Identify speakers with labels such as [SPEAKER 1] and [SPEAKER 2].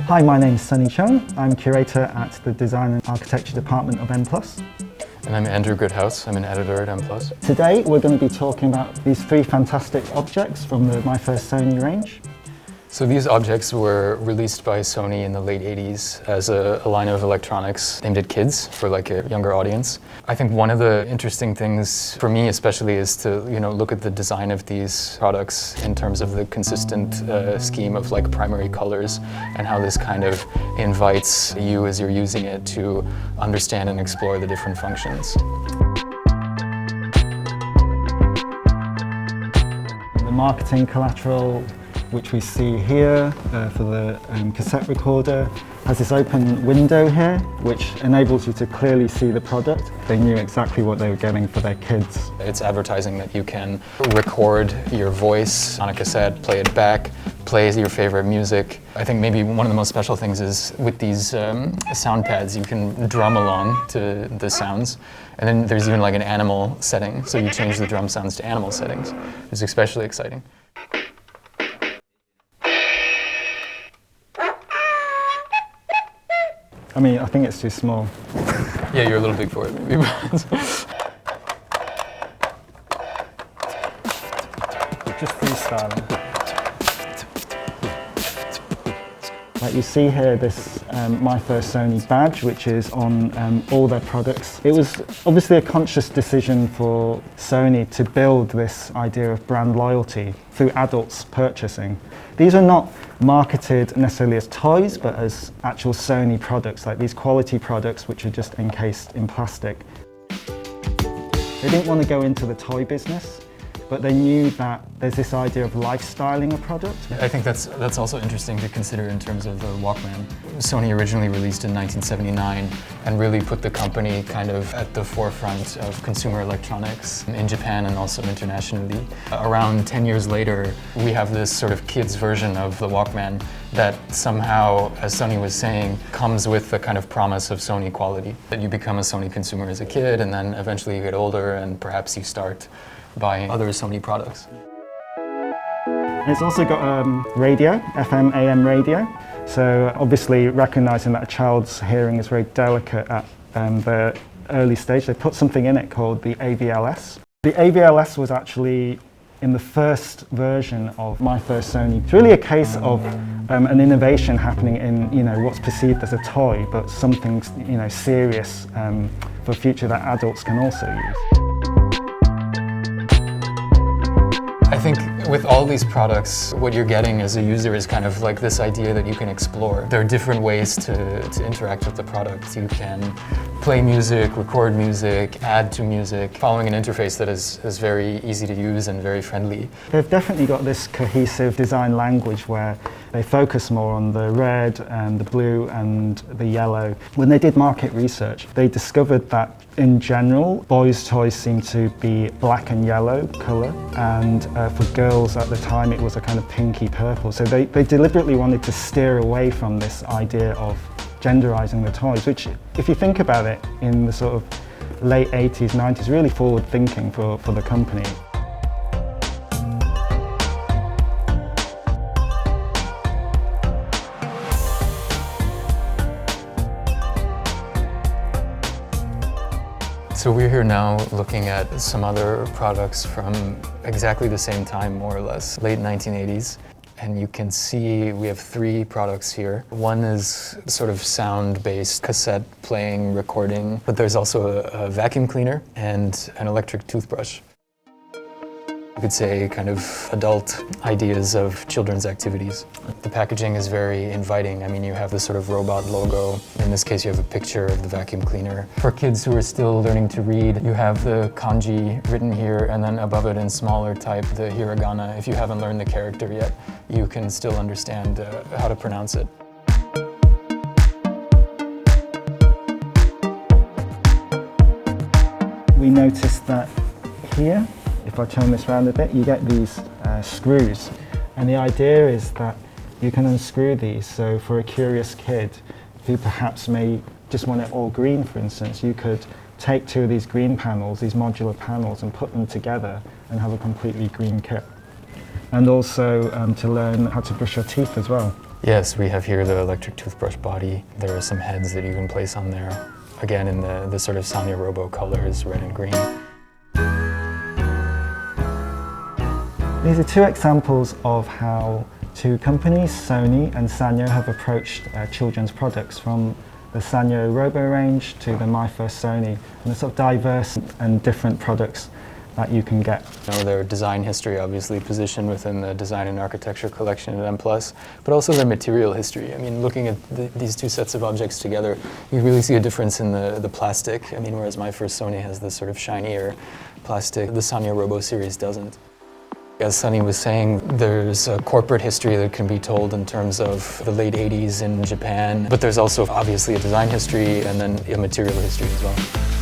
[SPEAKER 1] Hi, my name is Sunny Chung. I'm curator at the Design and Architecture Department of M+.
[SPEAKER 2] And I'm Andrew Goodhouse. I'm an editor at M+.
[SPEAKER 1] Today we're going to be talking about these three fantastic objects from the My First Sony range.
[SPEAKER 2] So these objects were released by Sony in the late 80s as a line of electronics aimed at kids for like a younger audience. I think one of the interesting things for me especially is to look at the design of these products in terms of the consistent scheme of like primary colors and how this kind of invites you as you're using it to understand and explore the different functions.
[SPEAKER 1] The marketing collateral, which we see here for the cassette recorder, has this open window here which enables you to clearly see the product. They knew exactly what they were getting for their kids.
[SPEAKER 2] It's advertising that you can record your voice on a cassette, play it back, play your favorite music. I think maybe one of the most special things is with these sound pads you can drum along to the sounds, and then there's even like an animal setting, so you change the drum sounds to animal settings. It's especially exciting.
[SPEAKER 1] I mean, I think it's too small.
[SPEAKER 2] Yeah, you're a little big for it, maybe.
[SPEAKER 1] Just freestyling. Like you see here, this My First Sony badge, which is on all their products. It was obviously a conscious decision for Sony to build this idea of brand loyalty through adults purchasing. These are not marketed necessarily as toys, but as actual Sony products, like these quality products which are just encased in plastic. They didn't want to go into the toy business, but they knew that there's this idea of lifestyling a product.
[SPEAKER 2] I think that's also interesting to consider in terms of the Walkman. Sony originally released in 1979 and really put the company kind of at the forefront of consumer electronics in Japan and also internationally. Around 10 years later, we have this sort of kids version of the Walkman that somehow, as Sony was saying, comes with the kind of promise of Sony quality. That you become a Sony consumer as a kid and then eventually you get older and perhaps you start buying other Sony products.
[SPEAKER 1] It's also got radio, FM, AM radio. So obviously recognizing that a child's hearing is very delicate at the early stage, they put something in it called the AVLS. The AVLS was actually in the first version of My First Sony. It's really a case of an innovation happening in what's perceived as a toy, but something serious for future that adults can also use.
[SPEAKER 2] I think with all these products, what you're getting as a user is kind of like this idea that you can explore. There are different ways to interact with the product. You can play music, record music, add to music, following an interface that is very easy to use and very friendly.
[SPEAKER 1] They've definitely got this cohesive design language where they focus more on the red and the blue and the yellow. When they did market research, they discovered that in general, boys' toys seem to be black and yellow colour, and for girls at the time it was a kind of pinky purple. So they deliberately wanted to steer away from this idea of genderising the toys, which, if you think about it, in the sort of late 80s, 90s, really forward thinking for the company.
[SPEAKER 2] So we're here now looking at some other products from exactly the same time, more or less, late 1980s. And you can see we have three products here. One is sort of sound-based cassette playing, recording, but there's also a vacuum cleaner and an electric toothbrush. You could say kind of adult ideas of children's activities. The packaging is very inviting. I mean, you have this sort of robot logo. In this case, you have a picture of the vacuum cleaner. For kids who are still learning to read, you have the kanji written here, and then above it in smaller type, the hiragana. If you haven't learned the character yet, you can still understand how to pronounce it.
[SPEAKER 1] We noticed that here, if I turn this around a bit, you get these screws. And the idea is that you can unscrew these. So for a curious kid who perhaps may just want it all green, for instance, you could take two of these green panels, these modular panels, and put them together and have a completely green kit. And also to learn how to brush your teeth as well.
[SPEAKER 2] Yes, we have here the electric toothbrush body. There are some heads that you can place on there. Again, in the sort of Sanyo Robo colors, red and green.
[SPEAKER 1] These are two examples of how two companies, Sony and Sanyo, have approached children's products, from the Sanyo Robo range to the My First Sony, and the sort of diverse and different products that you can get.
[SPEAKER 2] Their design history obviously positioned within the design and architecture collection at M+, but also their material history. I mean, looking at these two sets of objects together, you really see a difference in the plastic. I mean, whereas My First Sony has this sort of shinier plastic, the Sanyo Robo series doesn't. As Sunny was saying, there's a corporate history that can be told in terms of the late 80s in Japan, but there's also obviously a design history and then a material history as well.